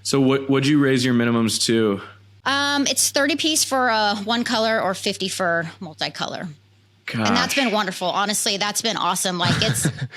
So would you raise your minimums to? It's 30 piece for one color or 50 for multicolor. Gosh. And that's been wonderful. Honestly, that's been awesome. Like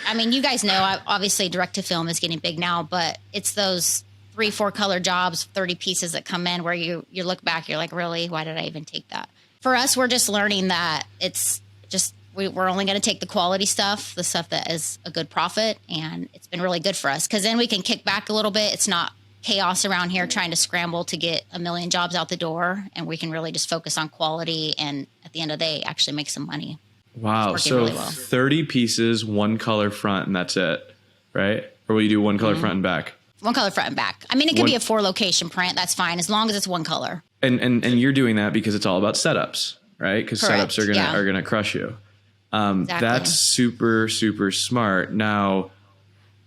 I mean, you guys know, obviously direct to film is getting big now, but it's those 3-4 color jobs, 30 pieces that come in where you look back, you're like, really, why did I even take that? For us, we're just learning that it's just, we're only going to take the quality stuff, the stuff that is a good profit. And it's been really good for us because then we can kick back a little bit. It's not chaos around here trying to scramble to get a million jobs out the door. And we can really just focus on quality. And at the end of the day, actually make some money. Wow. So really well. 30 pieces, one color front, and that's it, right? Or will you do one color front and back? One color front and back. I mean, it could be a 4 location print. That's fine. As long as it's one color. And you're doing that because it's all about setups, right? Because setups are gonna crush you. Exactly. That's super, super smart. Now,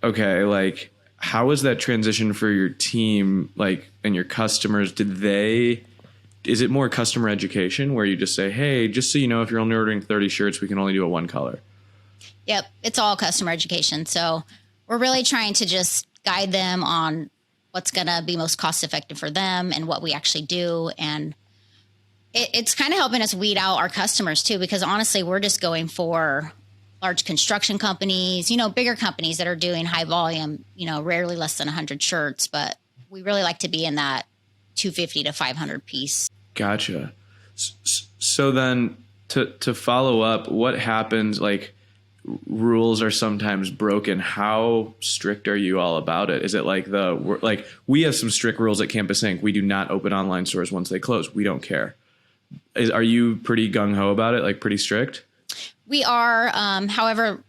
okay, like how was that transition for your team, like, and your customers? Is it more customer education where you just say, hey, just so you know, if you're only ordering 30 shirts, we can only do a one color? Yep. It's all customer education. So we're really trying to just guide them on what's going to be most cost effective for them and what we actually do. And it's kind of helping us weed out our customers too, because honestly, we're just going for large construction companies, bigger companies that are doing high volume, rarely less than 100 shirts, but we really like to be in that 250 to 500 piece. Gotcha. So then to follow up, what happens, like rules are sometimes broken. How strict are you all about it? Is it like we have some strict rules at Campus Ink. We do not open online stores once they close. We don't care. Are you pretty gung-ho about it? Like pretty strict? We are. However,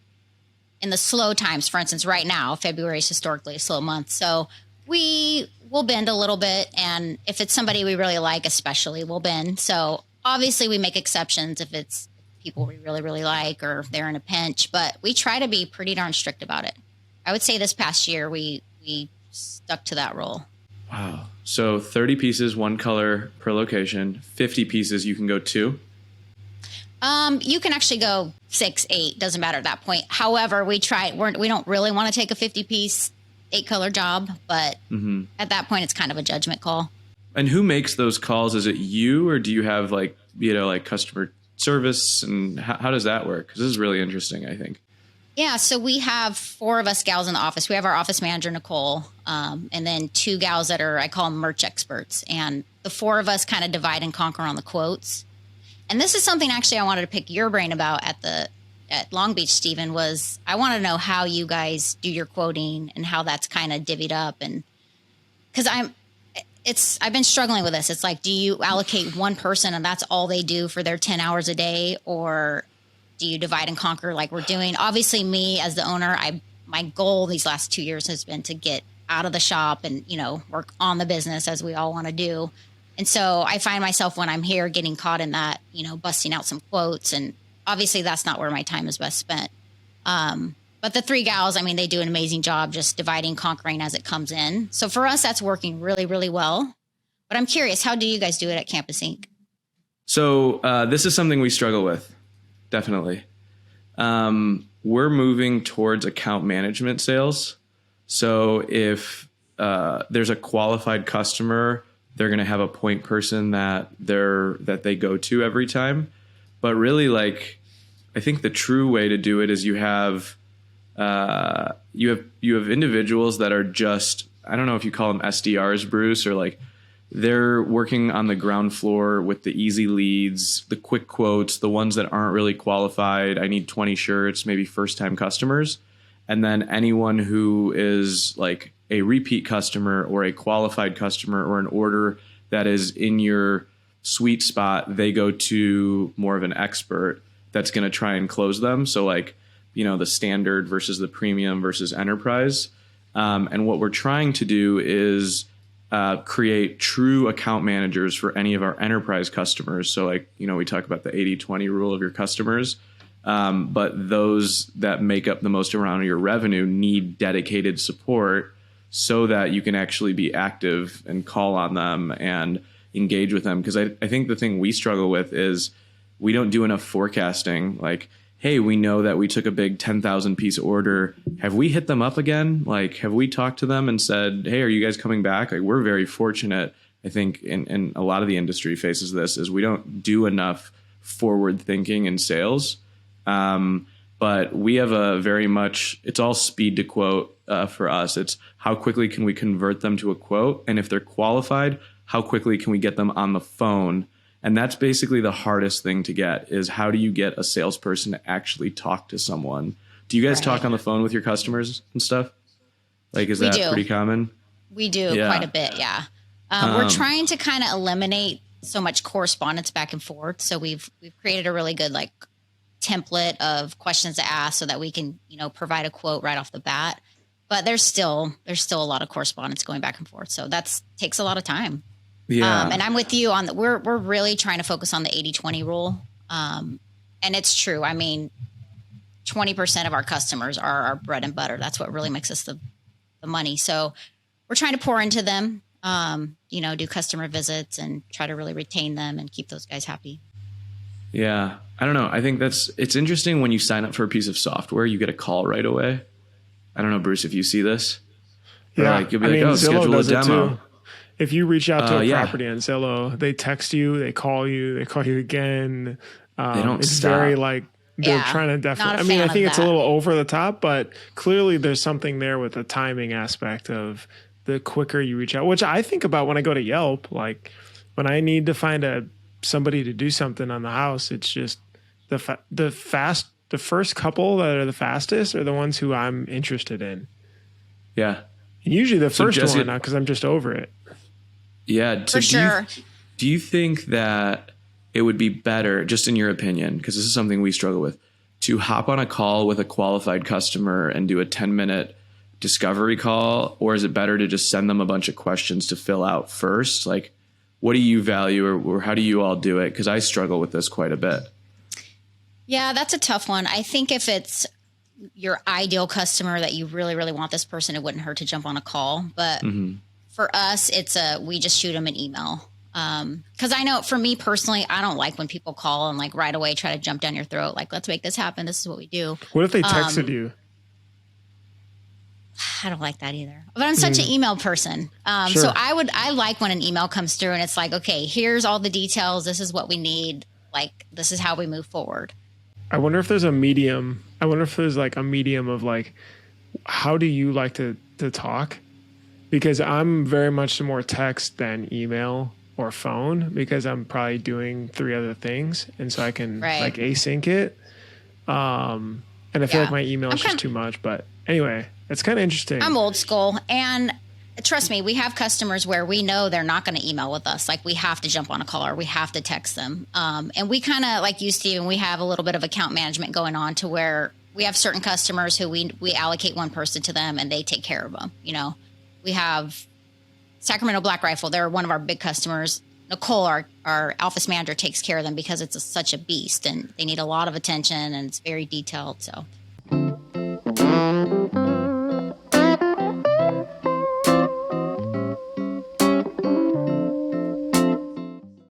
in the slow times, for instance, right now, February is historically a slow month. So we will bend a little bit. And if it's somebody we really like, especially, we'll bend. So obviously we make exceptions if it's people we really, really like or they're in a pinch. But we try to be pretty darn strict about it. I would say this past year, we stuck to that rule. Wow. So 30 pieces, one color per location, 50 pieces, you can go 2? You can actually go 6, 8, doesn't matter at that point. However, we don't really want to take a 50 piece, 8 color job, but at that point it's kind of a judgment call. And who makes those calls? Is it you, or do you have like customer service, and how does that work? Because this is really interesting, I think. Yeah. So we have 4 of us gals in the office. We have our office manager, Nicole, and then 2 gals that I call them merch experts. And the 4 of us kind of divide and conquer on the quotes. And this is something actually I wanted to pick your brain about at Long Beach, Stephen, was I want to know how you guys do your quoting and how that's kind of divvied up. And because I've been struggling with this. It's like, do you allocate one person and that's all they do for their 10 hours a day? Or do you divide and conquer like we're doing? Obviously, me as the owner, my goal these last 2 years has been to get out of the shop and, work on the business as we all want to do. And so I find myself when I'm here getting caught in that, busting out some quotes. And obviously that's not where my time is best spent. But the 3 gals, I mean, they do an amazing job just dividing, conquering as it comes in. So for us, that's working really, really well. But I'm curious, how do you guys do it at Campus Ink? So this is something we struggle with. Definitely. We're moving towards account management sales. So if there's a qualified customer, they're going to have a point person that they go to every time. But really, like, I think the true way to do it is you have individuals that are just, I don't know if you call them SDRs, Bruce, or like they're working on the ground floor with the easy leads, the quick quotes, the ones that aren't really qualified. I need 20 shirts, maybe first time customers. And then anyone who is like a repeat customer or a qualified customer or an order that is in your sweet spot, they go to more of an expert that's going to try and close them. So like, the standard versus the premium versus enterprise. And what we're trying to do is create true account managers for any of our enterprise customers. So like, we talk about the 80-20 rule of your customers. But those that make up the most amount of your revenue need dedicated support so that you can actually be active and call on them and engage with them. Because I think the thing we struggle with is we don't do enough forecasting. Like, hey, we know that we took a big 10,000 piece order. Have we hit them up again? Like, have we talked to them and said, hey, are you guys coming back? Like, we're very fortunate. I think in a lot of the industry faces this is we don't do enough forward thinking in sales. But we have a very much, it's all speed to quote for us. It's how quickly can we convert them to a quote? And if they're qualified, how quickly can we get them on the phone? And that's basically the hardest thing to get is how do you get a salesperson to actually talk to someone? Do you guys talk on the phone with your customers and stuff? Like, is that pretty common? We do quite a bit. Yeah. We're trying to kind of eliminate so much correspondence back and forth. So we've created a really good like template of questions to ask so that we can, provide a quote right off the bat. But there's still a lot of correspondence going back and forth. So takes a lot of time. Yeah. And I'm with you on that. We're really trying to focus on the 80-20 rule. And it's true. I mean, 20% of our customers are our bread and butter. That's what really makes us the money. So we're trying to pour into them, do customer visits and try to really retain them and keep those guys happy. Yeah. I don't know. I think it's interesting when you sign up for a piece of software, you get a call right away. I don't know, Bruce, if you see this. Yeah. You'll be schedule a demo. If you reach out to a property on Zillow, they text you, they call you again. They don't it's stop. Very like they're trying to definitely. I mean, I think it's a little over the top, but clearly there's something there with the timing aspect of the quicker you reach out, which I think about when I go to Yelp. Like when I need to find somebody to do something on the house, it's just the first couple that are the fastest are the ones who I'm interested in. Yeah. And usually the first one, because I'm just over it. Yeah. For sure. Do you think that it would be better, just in your opinion, because this is something we struggle with, to hop on a call with a qualified customer and do a 10-minute discovery call? Or is it better to just send them a bunch of questions to fill out first? Like, what do you value or how do you all do it? Because I struggle with this quite a bit. Yeah, that's a tough one. I think if it's your ideal customer that you really, really want this person, it wouldn't hurt to jump on a call. But for us, we just shoot them an email. Because I know for me personally, I don't like when people call and like right away try to jump down your throat. Like, let's make this happen. This is what we do. What if they texted you? I don't like that either. But I'm such an email person. Sure. So I like when an email comes through and it's like, okay, here's all the details. This is what we need. Like, this is how we move forward. I wonder if there's a medium. I wonder if there's like a medium of like, how do you like to talk? Because I'm very much more text than email or phone because I'm probably doing 3 other things. And so I can like async it. And I feel like my email is just too much. But anyway, it's kind of interesting. I'm old school. And trust me, we have customers where we know they're not going to email with us. Like we have to jump on a call or we have to text them. And we kind of, like you, Steven, we have a little bit of account management going on to where we have certain customers who we allocate one person to them and they take care of them. We have Sacramento Black Rifle. They're one of our big customers. Nicole, our office manager, takes care of them because it's such a beast and they need a lot of attention and it's very detailed. So